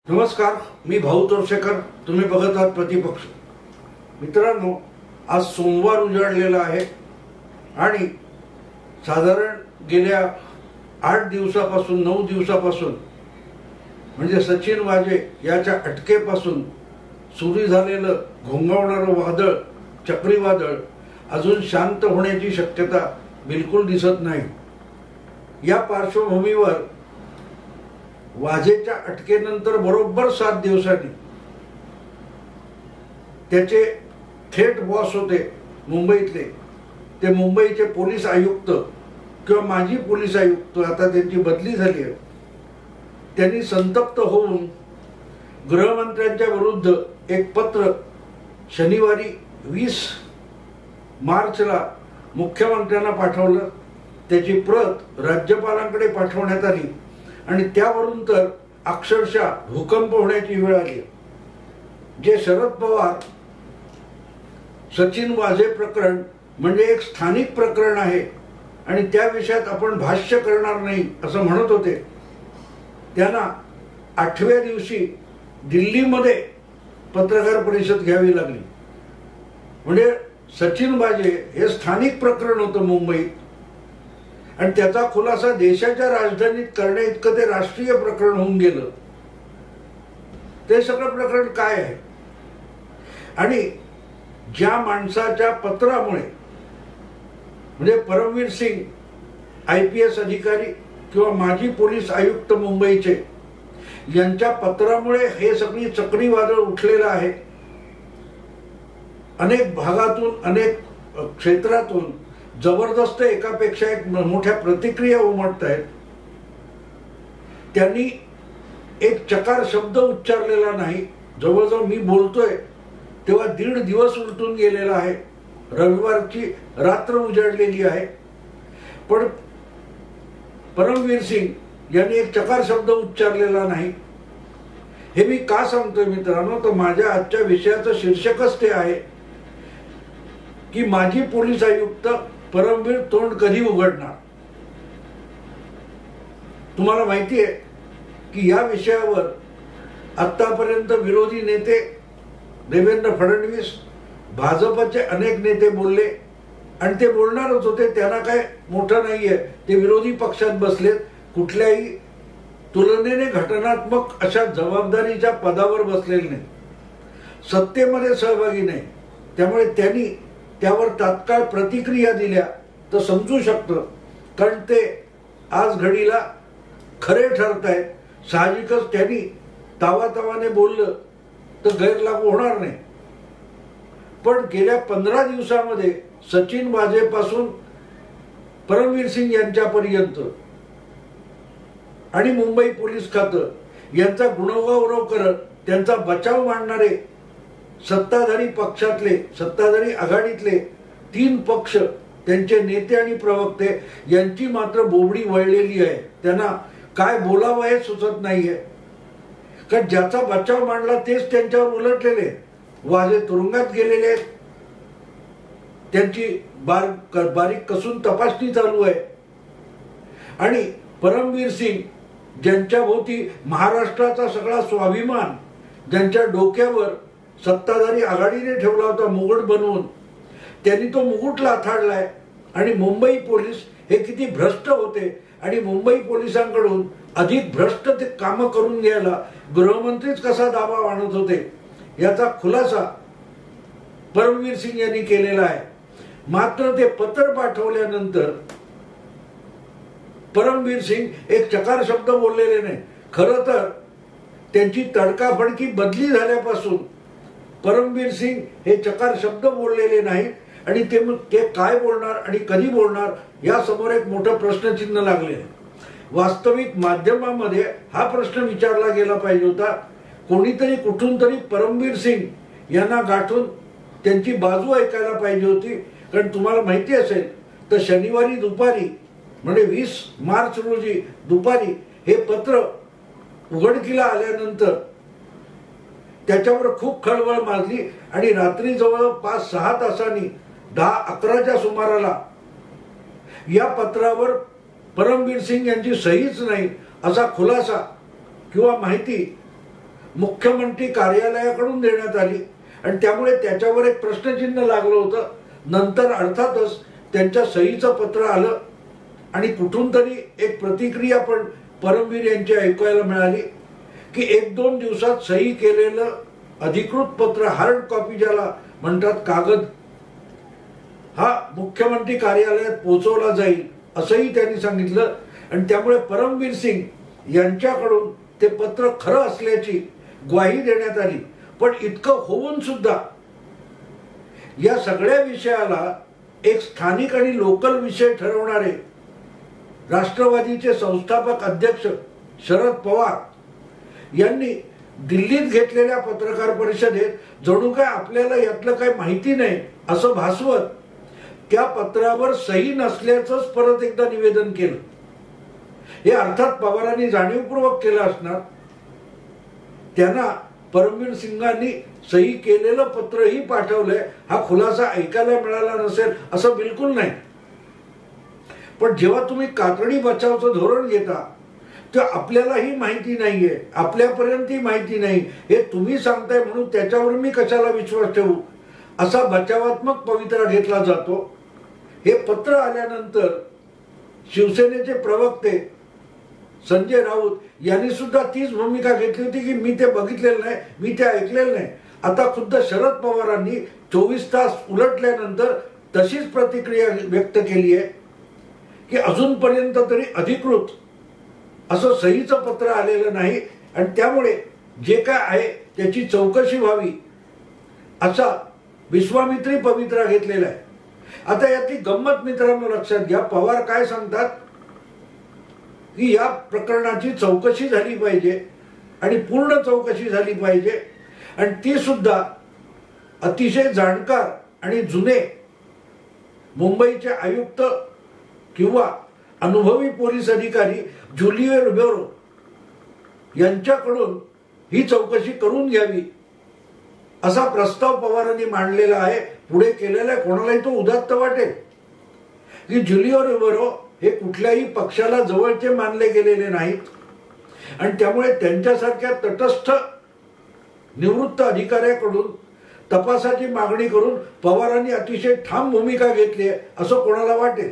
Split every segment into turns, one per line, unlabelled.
नमस्कार, मी भाऊ तोरसेकर. तुम्ही बघत आहात प्रतिपक्ष. मित्रांनो, आज सोमवार उजाडलेला आहे आणि साधारण गेल्या 8 दिवसापासून 9 दिवसापासून म्हणजे सचिन वाजे याच्या अटकेपासून सुरू झालेलं घोंघावणारं वादळ, चक्रीवादळ अजून शांत होण्याची शक्यता बिलकुल दिसत नाही. या पार्श्वभूमीवर वाजेच्या अटकेनंतर बरोबर 7 दिवसांनी त्याचे थेट बॉस होते मुंबईतले, ते मुंबईचे पोलीस आयुक्त किंवा माजी पोलीस आयुक्त, आता त्यांची बदली झाली आहे, त्यांनी संतप्त होऊन गृहमंत्र्यांच्या विरुद्ध एक पत्र शनिवारी 20 मार्चला मुख्यमंत्र्यांना पाठवलं. त्याची प्रत राज्यपालांकडे पाठवण्यात आली आणि त्यावरून तर अक्षरशः भूकंप होण्याची वेळ आली. जे शरद पवार सचिन वाजे प्रकरण म्हणजे एक स्थानिक प्रकरण आहे आणि त्या विषयात आपण भाष्य करणार नाही असं म्हणत होते, त्यांना 8व्या दिवशी दिल्लीमध्ये पत्रकार परिषद घ्यावी लागली. म्हणजे सचिन वाजे हे स्थानिक प्रकरण होतं मुंबईत आणि त्याचा खुलासा देशाच्या राजधानीत करण्या इतकं ते राष्ट्रीय प्रकरण होऊन गेलं. ते सगळं प्रकरण काय आहे आणि ज्या माणसाच्या पत्रामुळे म्हणजे परमवीर सिंग IPS अधिकारी किंवा माजी पोलीस आयुक्त मुंबईचे यांच्या पत्रामुळे हे सगळी चक्रीवादळ उठलेलं आहे. अनेक भागातून अनेक क्षेत्रातून जबरदस्त एकापेक्षा एक मोठ्या प्रतिक्रिया उमटत आहेत. त्यांनी एक चकार शब्द उच्चारलेला नाही. जवळजवळ मी बोलतोय तेव्हा 1.5 दिवस उलटून गेलेला आहे. रविवारची रात्र उजाडलेली आहे, पण परमवीर सिंग यांनी एक चकार शब्द उच्चारलेला नाही. हे मी का सांगतोय मित्रांनो, तर माझ्या आजच्या विषयाचं शीर्षकच ते आहे की माजी पोलीस आयुक्त परमवीर तोंड कधी उघडणार. तुम्हाला माहिती आहे की या विषयावर आतापर्यंत विरोधी नेते देवेंद्र फडणवीस, भाजपचे अनेक नेते बोलले आणि ते बोलणारच होते. त्यांना काय मोठं नाहीये, ते विरोधी पक्षात बसलेत, कुठल्याही तुलनेने घटनात्मक अशा जबाबदारीच्या पदावर बसलेले नाही, सत्तेमध्ये सहभागी नाही. त्यामुळे त्यांनी त्यावर तात्काळ प्रतिक्रिया दिल्या तर समजू शकतं, कारण ते आज घडीला खरे ठरत आहेत. साहजिकच त्यांनी तावातावाने बोललं तर गैरलागू होणार नाही. पण गेल्या 15 दिवसामध्ये सचिन वाजेपासून परमवीर सिंग यांच्यापर्यंत आणि मुंबई पोलीस खातं यांचा गुणगौरव करत त्यांचा बचाव मांडणारे सत्ताधारी पक्षातले, सत्ताधारी आघाडीतले 3 पक्ष, त्यांचे नेते आणि प्रवक्ते यांची मात्र बोबडी वळलेली आहे. त्यांना काय बोलावं हे सुचत नाहीये, कारण ज्याचा बचाव मांडला तेच त्यांच्यावर उलटलेले. वाजे तुरुंगात गेलेले आहेत, त्यांची बारीक कसून तपासणी चालू आहे आणि परमवीर सिंग ज्यांच्या भोवती महाराष्ट्राचा सगळा स्वाभिमान, ज्यांच्या डोक्यावर सत्ताधारी आघाडीने ठेवला होता मुकुट बनवून, त्यांनी तो मुकुट लाथाडलाय. आणि मुंबई पोलीस हे किती भ्रष्ट होते आणि मुंबई पोलिसांकडून अधिक भ्रष्ट ते कामं करून घ्यायला गृहमंत्रीच कसा दाबा आणत होते याचा खुलासा परमवीर सिंग यांनी केलेला आहे. मात्र ते पत्र पाठवल्यानंतर परमवीर सिंग एक चकार शब्द बोललेले नाही. खरं तर त्यांची तडकाफडकी बदली झाल्यापासून परमवीर सिंग हे चकार शब्द बोललेले नाहीत आणि ते काय बोलणार आणि कधी बोलणार यासमोर एक मोठं प्रश्नचिन्ह लागले. वास्तविक माध्यमामध्ये हा प्रश्न विचारला गेला पाहिजे होता. कोणीतरी कुठून तरी परमवीर सिंग यांना गाठून त्यांची बाजू ऐकायला पाहिजे होती. कारण तुम्हाला माहिती असेल तर शनिवारी दुपारी म्हणजे 20 मार्च रोजी दुपारी हे पत्र उघडकीला आल्यानंतर त्याच्यावर खूप खळबळ माजली आणि रात्री जवळ 5-6 तासांनी 10-11च्या सुमाराला या पत्रावर परमवीर सिंग यांची सहीच नाही असा खुलासा किंवा माहिती मुख्यमंत्री कार्यालयाकडून देण्यात आली आणि त्यामुळे त्याच्यावर एक प्रश्नचिन्ह लागलं होतं. नंतर अर्थातच त्यांच्या सहीचं पत्र आलं आणि कुठून तरी एक प्रतिक्रिया पण परमवीर यांची ऐकायला मिळाली की 1-2 दिवसात सही केलेलं अधिकृत पत्र, हार्ड कॉपी ज्याला म्हणतात, कागद, हा मुख्यमंत्री कार्यालयात पोहोचवला जाईल असंही त्यांनी सांगितलं. आणि त्यामुळे परमवीर सिंग यांच्याकडून ते पत्र खरं असल्याची ग्वाही देण्यात आली. पण इतकं होऊन सुद्धा या सगळ्या विषयाला एक स्थानिक आणि लोकल विषय ठरवणारे राष्ट्रवादीचे संस्थापक अध्यक्ष शरद पवार यांनी दिल्लीत घेतलेल्या पत्रकार परिषदेत जणू काय आपल्याला यातलं काही माहिती नाही असं भासवत त्या पत्रावर सही नसल्याचंच परत एकदा निवेदन केलं. हे अर्थात पवारांनी जाणीवपूर्वक केलं असणार. त्यांना परमवीर सिंगांनी सही केलेलं पत्रही पाठवलंय हा खुलासा ऐकायला मिळाला नसेल असं बिलकुल नाही. पण जेव्हा तुम्ही कातडी बचावचं धोरण घेता तेव्हा आपल्यालाही माहिती नाहीये, आपल्यापर्यंतही माहिती नाही, हे तुम्ही सांगताय म्हणून त्याच्यावर मी कशाला विश्वास ठेवू असा बचावात्मक पवित्रा घेतला जातो. हे पत्र आल्यानंतर शिवसेनेचे प्रवक्ते संजय राऊत यांनी सुद्धा तीच भूमिका घेतली होती की मी ते बघितलेलं नाही, मी ते ऐकलेलं नाही. आता खुद्द शरद पवारांनी 24 तास उलटल्यानंतर तशीच प्रतिक्रिया व्यक्त केली आहे की अजूनपर्यंत तरी अधिकृत असं सहीचं पत्र आलेलं नाही आणि त्यामुळे जे काय आहे त्याची चौकशी व्हावी असा विश्वामित्री पवित्रा घेतलेला आहे. आता यातली गंमत मित्रांनो लक्षात घ्या. पवार काय सांगतात की या प्रकरणाची चौकशी झाली पाहिजे आणि पूर्ण चौकशी झाली पाहिजे आणि ती सुद्धा अतिशय जाणकार आणि जुने मुंबईचे आयुक्त किंवा अनुभवी पोलीस अधिकारी जुलिओ रिबेरो यांच्याकडून ही चौकशी करून घ्यावी असा प्रस्ताव पवारांनी मांडलेला आहे. पुढे केलेला कोणालाही तो उदात्त वाटेल की जुलिओ रिबेरो हे कुठल्याही पक्षाला जवळचे मानले गेलेले नाहीत आणि त्यामुळे त्यांच्यासारख्या तटस्थ निवृत्त अधिकाऱ्याकडून तपासाची मागणी करून पवारांनी अतिशय ठाम भूमिका घेतली आहे असं कोणाला वाटेल.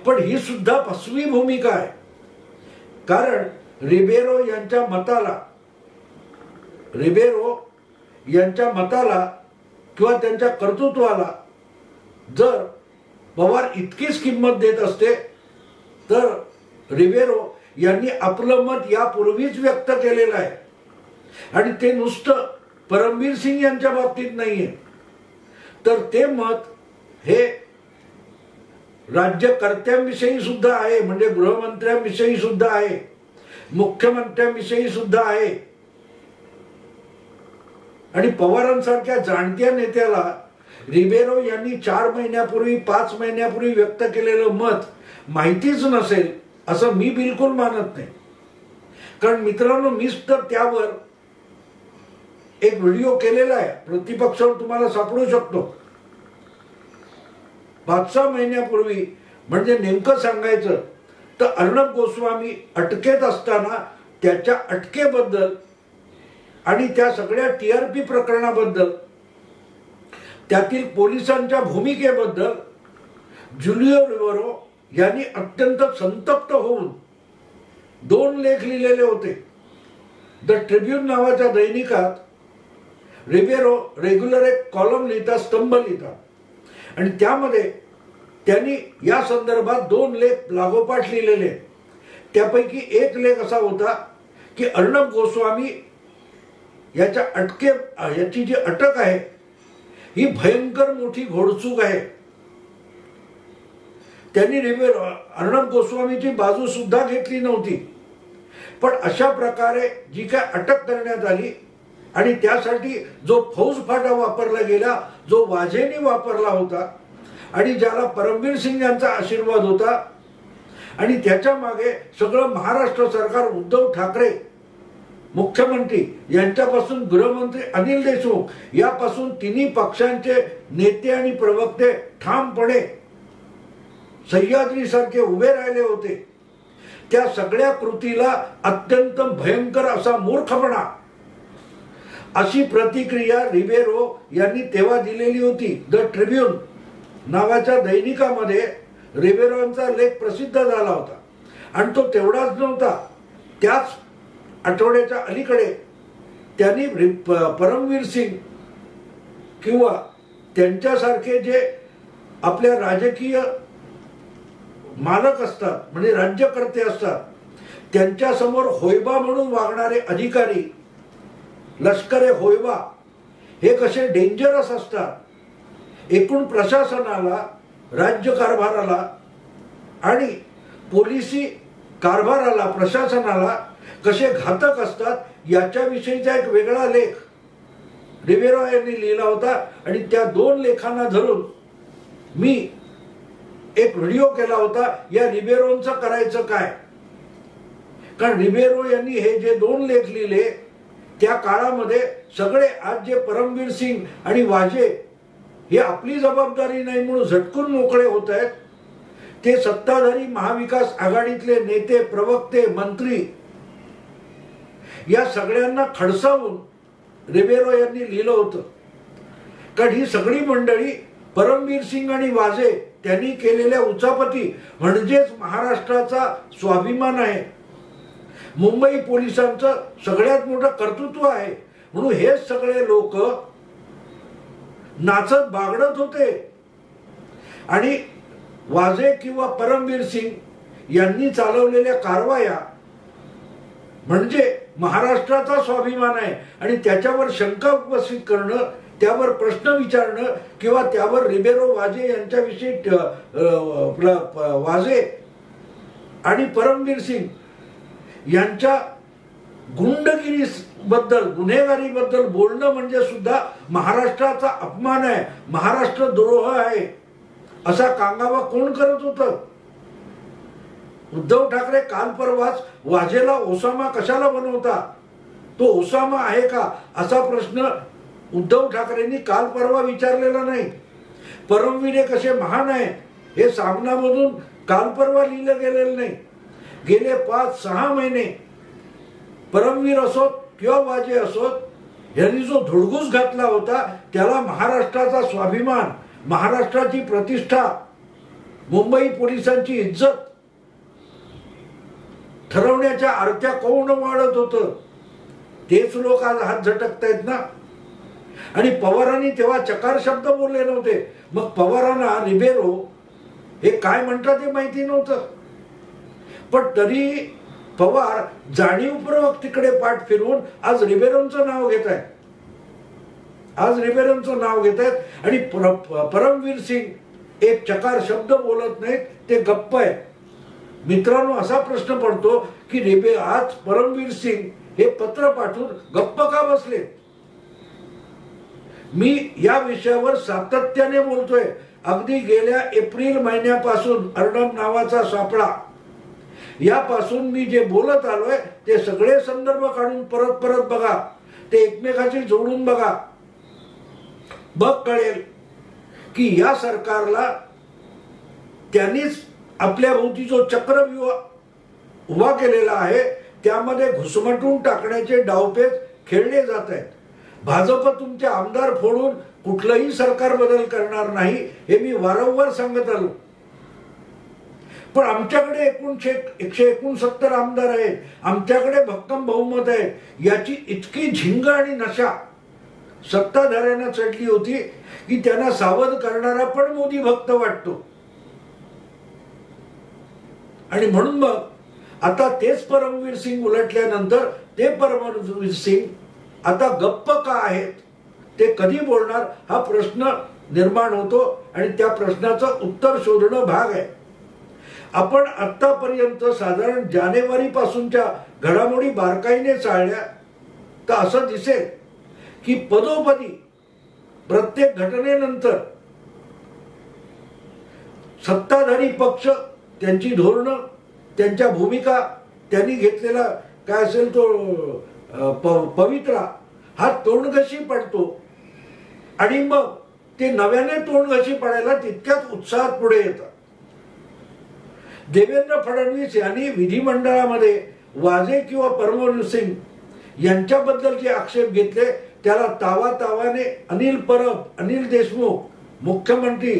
पण ही सुद्धा फसवी भूमिका आहे. कारण रिबेरो यांच्या मताला किंवा त्यांच्या कर्तृत्वाला जर पवार इतकीच किंमत देत असते तर रिबेरो यांनी आपलं मत यापूर्वीच व्यक्त केलेलं आहे आणि ते नुसतं परमवीर सिंग यांच्या बाबतीत नाहीये तर ते मत हे राज्यकर्त्यांविषयी सुद्धा आहे, म्हणजे गृहमंत्र्यांविषयी सुद्धा आहे, मुख्यमंत्र्यांविषयी सुद्धा आहे. आणि पवारांसारख्या जाणत्या नेत्याला रिबेरो यांनी 4 महिन्यापूर्वी 5 महिन्यापूर्वी व्यक्त केलेलं मत माहितीच नसेल असं मी बिलकुल मानत नाही. कारण मित्रांनो मीच तर त्यावर एक व्हिडिओ केलेला आहे, प्रतिपक्षावर तुम्हाला सापडू शकतो. 5-6 महिन्यापूर्वी, म्हणजे नेमकं सांगायचं तर अर्णब गोस्वामी अटकेत असताना त्याच्या अटकेबद्दल आणि त्या सगळ्या TRP प्रकरणाबद्दल, त्यातील पोलिसांच्या भूमिकेबद्दल जुलिओ रिबेरो यांनी अत्यंत संतप्त होऊन 2 लेख लिहिलेले होते. द ट्रिब्यून नावाच्या दैनिकात रिबेरो रेग्युलर एक कॉलम लिहितात, स्तंभ लिहितात आणि त्यामध्ये त्यांनी या संदर्भात 2 लेख लागोपाठ लिहिलेले. त्यापैकी एक लेख असा होता की अर्णब गोस्वामी याची जी अटक आहे ही भयंकर मोठी घोडचूक आहे. त्यांनी अर्णब गोस्वामीची बाजू सुद्धा घेतली नव्हती. पण अशा प्रकारे जी काय अटक करण्यात आली आणि त्यासाठी जो फौजफाटा वापरला गेला, जो वाजेनी वापरला होता आणि ज्याला परमवीर सिंग यांचा आशीर्वाद होता आणि त्याच्या मागे सगळं महाराष्ट्र सरकार, उद्धव ठाकरे मुख्यमंत्री यांच्यापासून गृहमंत्री अनिल देशमुख यापासून तिन्ही पक्षांचे नेते आणि प्रवक्ते ठामपणे सह्याद्रीसारखे उभे राहिले होते. त्या सगळ्या कृतीला अत्यंत भयंकर असा मूर्खपणा अशी प्रतिक्रिया रिबेरो यांनी तेव्हा दिलेली होती. द ट्रिब्यून नावाच्या दैनिकामध्ये रिबेरोंचा लेख प्रसिद्ध झाला होता. आणि तो तेवढाच नव्हता, त्याच आठवड्याच्या अलीकडे त्यांनी परमवीर सिंग किंवा त्यांच्यासारखे जे आपल्या राजकीय मालक असतात, म्हणजे राज्यकर्ते असतात, त्यांच्यासमोर होयबा म्हणून वागणारे अधिकारी, लष्करे होयबा, हे कसे डेंजरस असतात, एकूण प्रशासनाला, राज्यकारभाराला आणि पोलिसी कारभाराला, प्रशासनाला कसे घातक असतात, याच्याविषयीचा एक वेगळा लेख रिबेरो यांनी लिहिला होता. आणि त्या 2 लेखांना धरून मी एक व्हिडिओ केला होता, या रिबेरोंचं करायचं काय. कारण रिबेरो यांनी हे जे 2 लेख लिहिले त्या काळामध्ये सगळे आज जे परमवीर सिंग आणि वाजे हे आपली जबाबदारी नाही म्हणून झटकून मोकळे होत आहेत, ते सत्ताधारी महाविकास आघाडीतले नेते, प्रवक्ते, मंत्री या सगळ्यांना खडसावून रिबेरो यांनी लिहिलं होतं. कारण ही सगळी मंडळी परमवीर सिंग आणि वाजे त्यांनी केलेल्या उचापती म्हणजेच महाराष्ट्राचा स्वाभिमान आहे, मुंबई पोलिसांचं सगळ्यात मोठं कर्तृत्व आहे, म्हणून हे सगळे लोक नाचत बागडत होते. आणि वाजे किंवा परमवीर सिंग यांनी चालवलेल्या कारवाया म्हणजे महाराष्ट्राचा स्वाभिमान आहे. आणि त्याच्यावर शंका उपस्थित करणं, त्यावर प्रश्न विचारणं किंवा त्यावर रिबेरो वाजे यांच्याविषयी वाजे आणि परमवीर सिंग यांच्या गुंडगिरी बद्दल, गुन्हेगारीबद्दल बोलणं म्हणजे सुद्धा महाराष्ट्राचा अपमान आहे, महाराष्ट्र द्रोह आहे, असा कांगावा कोण करत होतं. उद्धव ठाकरे काल परवाच वाजेला ओसामा कशाला बनवता, तो ओसामा आहे का, असा प्रश्न उद्धव ठाकरेंनी काल परवा विचारलेला नाही. परमवीर कसे महान आहे हे सामनामधून काल परवा लिहिलं गेलेलं नाही. गेले 5-6 महिने परमवीर असोत किंवा वाजे असोत यांनी जो धुडगूस घातला होता, त्याला महाराष्ट्राचा स्वाभिमान, महाराष्ट्राची प्रतिष्ठा, मुंबई पोलिसांची इज्जत ठरवण्याच्या आरत्या कोण वाढत होतं. तेच लोक आज हात झटकतायत ना. आणि पवारांनी तेव्हा चकार शब्द बोलले नव्हते. मग पवारांना रिबेरो हे काय म्हणतात हे माहिती नव्हतं, पण तरी पवार जाणीवपूर्वक तिकडे पाठ फिरवून आज रिबेरोंचं नाव घेत आहेत, आज रिबेरोंचं नाव घेत आहेत. आणि परमवीर सिंग एक चकार शब्द बोलत नाहीत, ते गप्प आहे. मित्रांनो, असा प्रश्न पडतो की आज परमवीर सिंग हे पत्र पाठवून गप्प का बसले. मी या विषयावर सातत्याने बोलतोय. अगदी गेल्या एप्रिल महिन्यापासून अर्णब नावाचा सापळा यापासून मी जे बोलत आलोय ते सगळे संदर्भ काढून परत परत बघा, ते एकमेकाशी जोडून बघा, बघ कळेल की या सरकारला त्यांनीच आपल्या भोवती जो चक्रव्यूह उभा केलेला आहे त्यामध्ये घुसमटून टाकण्याचे डावपेच खेळले जात आहेत. भाजप तुमचे आमदार फोडून कुठलंही सरकार बदल करणार नाही हे मी वारंवार सांगत आलो. पण आमच्याकडे 169 आमदार आहेत, आमच्याकडे भक्कम बहुमत आहे, याची इतकी झिंग आणि नशा सत्ताधाऱ्यांना चढली होती की त्यांना सावध करणारा पण मोदी भक्त वाटतो. आणि म्हणून मग आता तेच परमवीर सिंग उलटल्यानंतर ते परमवीर सिंग आता गप्प का आहेत, ते कधी बोलणार हा प्रश्न निर्माण होतो. आणि त्या प्रश्नाचं उत्तर शोधणं भाग आहे. आपण आतापर्यंत साधारण जानेवारी पासूनच्या घडामोडी बारकाईने चाळल्या तर असं दिसेल की पदोपदी प्रत्येक घटनेनंतर सत्ताधारी पक्ष, त्यांची धोरणं, त्यांच्या भूमिका, त्यांनी घेतलेला काय असेल तो पवित्रा हा तोंडघशी पडतो. आणि मग ते नव्याने तोंडघशी पडायला तितक्याच उत्साहात पुढे येतात. देवेंद्र फडणवीस यांनी विधिमंडळामध्ये वाजे किंवा परमवीर सिंग यांच्याबद्दल जे आक्षेप घेतले त्याला तावाने अनिल परब, अनिल देशमुख, मुख्यमंत्री,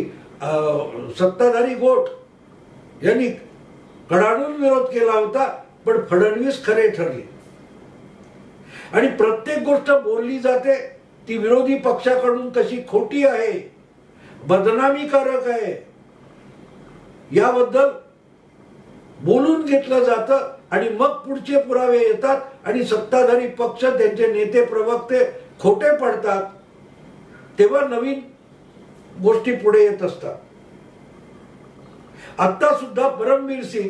सत्ताधारी गोट यांनी कडाडून विरोध केला होता, पण फडणवीस खरे ठरले. आणि प्रत्येक गोष्ट बोलली जाते ती विरोधी पक्षाकडून कशी खोटी आहे, बदनामीकारक आहे, याबद्दल बोलून घेतलं जातं. आणि मग पुढचे पुरावे येतात आणि सत्ताधारी पक्ष, त्यांचे नेते प्रवक्ते खोटे पडतात, तेव्हा नवीन गोष्टी पुढे येत असतात. आता सुद्धा परमवीर सिंग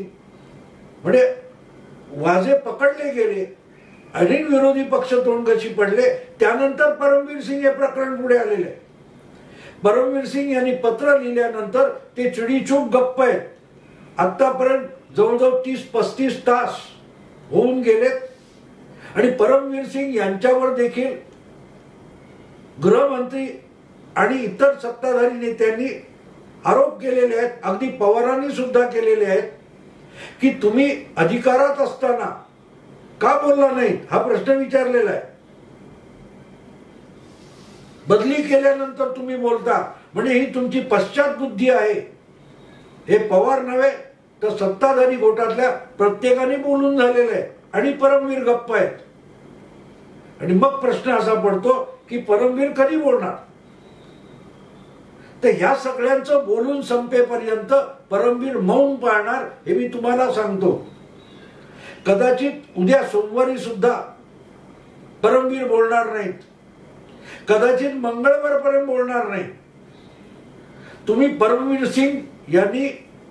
म्हणजे वाजे पकडले गेले, अनेक विरोधी पक्ष तोंडघशी पडले, त्यानंतर परमवीर सिंग हे प्रकरण पुढे आलेले आहे. परमवीर सिंग यांनी पत्र लिहिल्यानंतर ते चिडीचूप गप्प आहेत. आतापर्यंत जवळजवळ 30-35 तास होऊन गेलेत आणि परमवीर सिंग यांच्यावर देखील गृहमंत्री आणि इतर सत्ताधारी नेत्यांनी आरोप केलेले आहेत. अगदी पवारांनी सुद्धा केलेले आहेत की तुम्ही अधिकारात असताना का बोलला नाहीत, हा प्रश्न विचारलेला आहे. बदली केल्यानंतर तुम्ही बोलता म्हणजे ही तुमची पश्चात बुद्धी आहे. हे पवार नव्हे तर सत्ताधारी गोटातल्या प्रत्येकाने बोलून झालेलं आहे आणि परमवीर गप्प आहेत. आणि मग प्रश्न असा पडतो की परमवीर कधी बोलणार. तर ह्या सगळ्यांचं बोलून संपेपर्यंत परमवीर मौन पाळणार हे मी तुम्हाला सांगतो. कदाचित उद्या सोमवारी सुद्धा परमवीर बोलणार नाहीत, कदाचित मंगळवारपर्यंत बोलणार नाही. तुम्ही परमवीर सिंग यांनी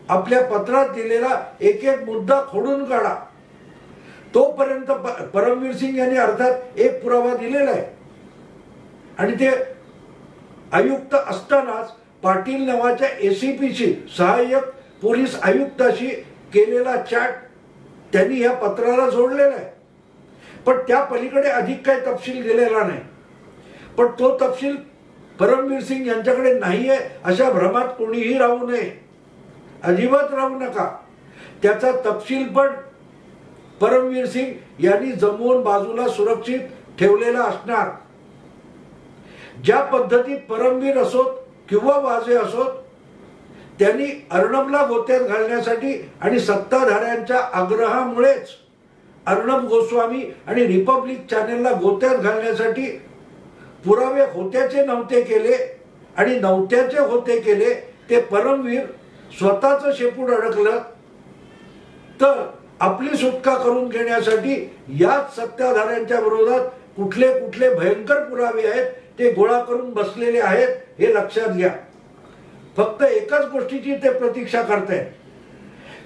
आपल्या पत्रात दिलेला एक एक मुद्दा खोडून काढा. तोपर्यंत परमवीर सिंग यांनी अर्थात एक पुरावा दिलेला आहे आणि ते आयुक्त असतानाच पाटील नावाच्या एसीपीशी, सहाय्यक पोलीस आयुक्ताशी केलेला चॅट त्यांनी या पत्राला जोडलेला आहे. पण त्या पलीकडे अधिक काही तपशील दिलेला नाही. पण तो तपशील परमवीर सिंग यांच्याकडे नाहीये अशा भ्रमात कोणीही राहू नये, अजिबात राहू नका. त्याचा तपशील पण परमवीर सिंग यांनी जमवून बाजूला सुरक्षित ठेवलेला असणार. ज्या पद्धतीत परमवीर असोत किंवा वाजे असोत, त्यांनी अर्णबला गोत्यात घालण्यासाठी आणि सत्ताधाऱ्यांच्या आग्रहामुळेच अर्णब गोस्वामी आणि रिपब्लिक चॅनेलला गोत्यात घालण्यासाठी पुरावे होत्याचे नव्हते केले आणि नव्हत्याचे होते केले. ते परमवीर स्वतःचं शेपूट अडकलं तर आपली सुटका करून घेण्यासाठी याच सत्ताधाऱ्यांच्या विरोधात कुठले कुठले भयंकर पुरावे आहेत ते गोळा करून बसलेले आहेत हे लक्षात घ्या. फक्त एकाच गोष्टीची ते प्रतीक्षा करतायत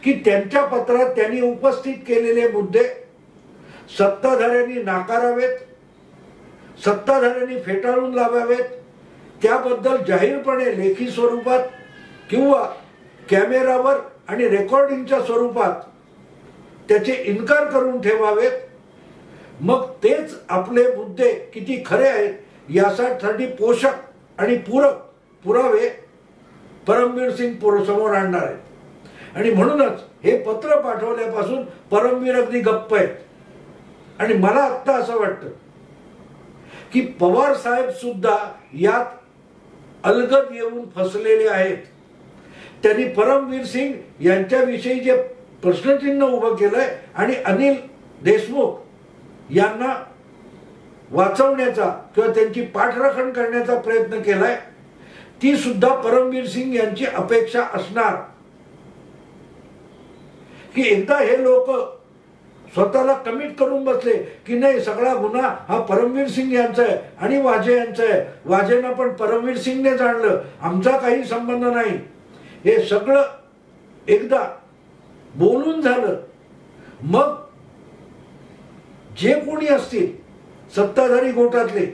की त्यांच्या पत्रात त्यांनी उपस्थित केलेले मुद्दे सत्ताधाऱ्यांनी नाकारावेत, सत्ताधाऱ्यांनी फेटाळून लावावेत. त्याबद्दल जाहीरपणे लेखी स्वरूपात किंवा कॅमेरावर आणि रेकॉर्डिंगच्या स्वरूपात त्याचे इन्कार करून ठेवावेत. मग तेच आपले मुद्दे किती खरे आहेत यासाठी पोषक आणि पूरक पुरावे परमवीर सिंग समोर आणणार आहेत. आणि म्हणूनच हे पत्र पाठवल्यापासून परमवीर अगदी गप्प आहेत. आणि मला आत्ता असं वाटतं की पवार साहेब सुद्धा यात अलगद येऊन फसलेले आहेत. त्यांनी परमवीर सिंग यांच्याविषयी जे प्रश्नचिन्ह उभं केलंय आणि अनिल देशमुख यांना वाचवण्याचा किंवा त्यांची पाठराखण करण्याचा प्रयत्न केलाय, ती सुद्धा परमवीर सिंग यांची अपेक्षा असणार की एकदा हे लोक स्वतःला कमिट करून बसले की नाही, सगळा गुन्हा हा परमवीर सिंग यांचा आहे आणि वाजे यांचा आहे, वाजेंना पण परमवीर सिंगने जाणलं, आमचा काही संबंध नाही, हे सगळं एकदा बोलून झालं, मग जे कोणी असतील सत्ताधारी गोटातले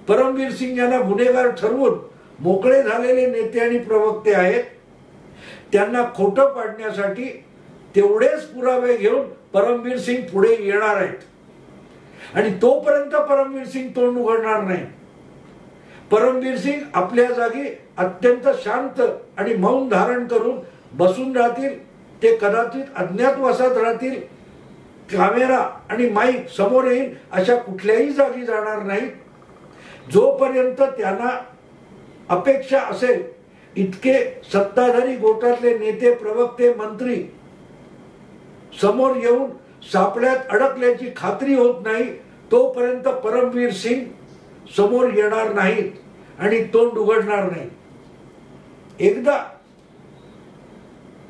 परमवीर सिंग यांना गुन्हेगार ठरवून मोकळे झालेले नेते आणि प्रवक्ते आहेत, त्यांना खोटं पाडण्यासाठी तेवढेच पुरावे घेऊन परमवीर सिंग पुढे येणार आहेत. आणि तोपर्यंत परमवीर सिंग तोंड उघडणार नाही. परमवीर सिंग आपल्या जागी अत्यंत शांत आणि मौन धारण करून बसून राहतील. ते कदाचित अज्ञातवासात राहतील. कॅमेरा आणि माईक समोर येईल अशा कुठल्याही जागी जाणार नाहीत. जोपर्यंत त्यांना अपेक्षा असेल इतके सत्ताधारी गोटातले नेते, प्रवक्ते, मंत्री समोर येऊन सापड्यात अडकल्याची खात्री होत नाही तोपर्यंत परमवीर सिंग समोर येणार नाहीत आणि तोंड उघडणार नाही. एकदा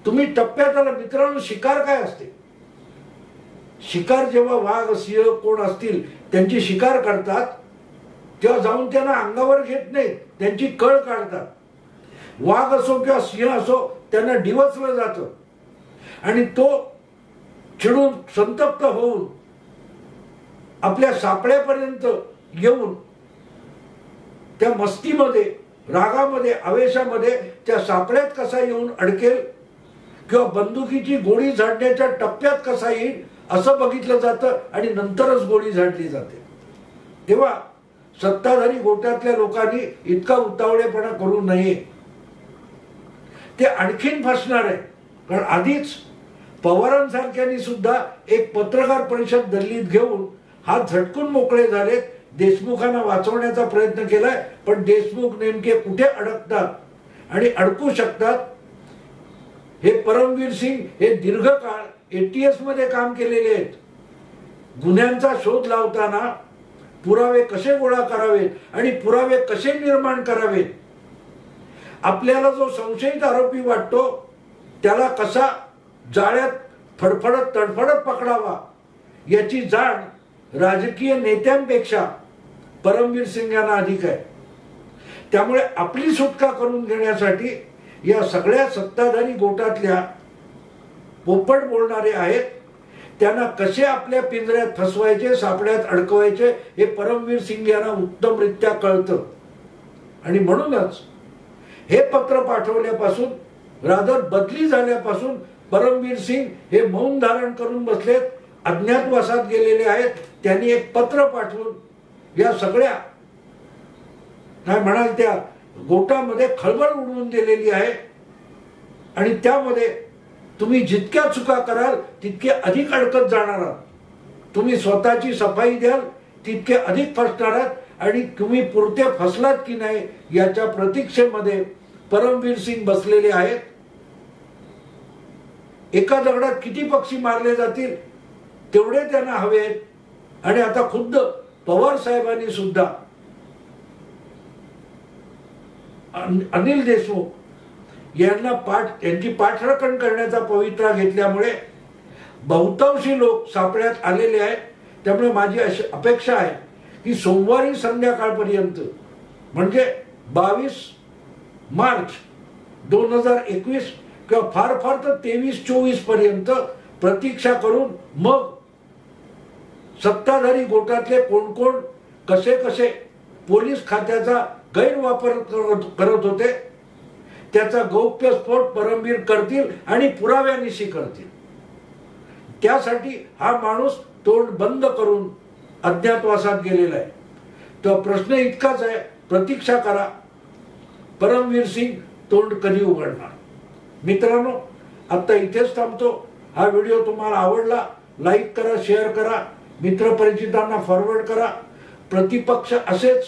तुम्ही टप्प्यात आला मित्रांनो, शिकार काय असते? शिकार जेव्हा वाघ, सिंह कोण असतील त्यांची शिकार करतात तेव्हा जाऊन त्यांना अंगावर घेत नाहीत, त्यांची कळ काढतात. वाघ असो किंवा सिंह असो त्यांना डिवचलं जातं आणि तो चिडून संतप्त होऊन आपल्या सापड्यापर्यंत येऊन त्या मस्तीमध्ये, रागामध्ये, आवेशामध्ये त्या सापड्यात कसा येऊन अडकेल किंवा बंदुकीची गोळी झाडण्याच्या टप्प्यात कसा येईल असं बघितलं जातं आणि नंतरच गोळी झाडली जाते. तेव्हा सत्ताधारी गोटातल्या लोकांनी इतका उतावळेपणा करू नये. ते आणखीन फसणार आहे. कारण आधीच पवारांसारख्यांनी सुद्धा एक पत्रकार परिषद दिल्लीत घेऊन हात झटकून मोकळे झालेत. देशमुखांना वाचवण्याचा प्रयत्न केलाय, पण देशमुख नेमके कुठे अडकतात आणि अडकू शकतात हे परमवीर सिंग हे दीर्घकाळ ATS मध्ये काम केलेले आहेत. गुन्ह्यांचा शोध लावताना पुरावे कसे गोळा करावेत आणि पुरावे कसे निर्माण करावेत, आपल्याला जो संशयित आरोपी वाटतो त्याला कसा जाळ्यात फडफडत तडफडत पकडावा याची जाण राजकीय नेत्यांपेक्षा परमवीर सिंग यांना अधिक आहे. त्यामुळे आपली सुटका करून घेण्यासाठी या सगळ्या सत्ताधारी गोटातल्या पोपट बोलणारे आहेत. त्यांना कसे आपल्या पिंजऱ्यात फसवायचे, सापड्यात अडकवायचे हे परमवीर सिंग यांना उत्तमरित्या कळतं. आणि म्हणूनच हे पत्र पाठवल्यापासून, रादर बदली झाल्यापासून परमवीर सिंग हे मौन धारण करून बसलेत, अज्ञातवासात गेलेले आहेत. त्यांनी एक पत्र पाठवून या सगळ्या काय म्हणाल त्या गोटामध्ये खळबळ उडवून दिलेली आहे. आणि त्यामध्ये तुम्ही जितक्या चुका कराल तितके अधिक अडकत जाणार आहात. तुम्ही स्वतःची सफाई द्याल तितके अधिक फसणार आहात. आणि तुम्ही पुरते फसलात की नाही याच्या प्रतीक्षेमध्ये परमवीर सिंग बसलेले आहेत. एका दगडात किती पक्षी मारले जातील तेवढे त्यांना हवे आहेत. आणि आता खुद्द पवार साहेबांनी सुद्धा अनिल देशमुख यांना यांची पाठराखण करण्याचा पवित्रा घेतल्यामुळे बहुतांशी लोक सापड्यात आलेले आहेत. त्यामुळे माझी अशी अपेक्षा आहे की सोमवारी संध्याकाळपर्यंत म्हणजे 22 मार्च 2021 किंवा फार फार तर 23-24 पर्यंत प्रतीक्षा करून मग सत्ताधारी गोटातले कोण कोण कसे कसे पोलीस खात्याचा गैरवापर करत होते त्याचा गौप्यस्फोट परमवीर करतील आणि पुराव्यानिशी करतील. त्यासाठी हा माणूस तोंड बंद करून अज्ञातवासात गेलेला आहे. तो प्रश्न इतकाच आहे, प्रतीक्षा करा, परमवीर सिंग तोंड कधी उघडणार. मित्रांनो, आता इथेच थांबतो. हा व्हिडिओ तुम्हाला आवडला लाईक करा, शेअर करा, मित्रपरिचितांना फॉरवर्ड करा. प्रतिपक्ष असेच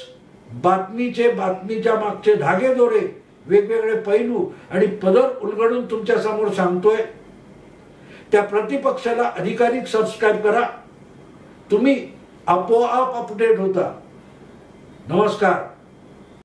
बातमीच्या मागचे धागेदोरे, वेगवेगळे पैलू आणि पदर उलगडून तुमच्या समोर सांगतोय. त्या प्रतिपक्षाला अधिकाधिक सबस्क्राईब करा. तुम्ही आपोआप अपडेट होता. नमस्कार.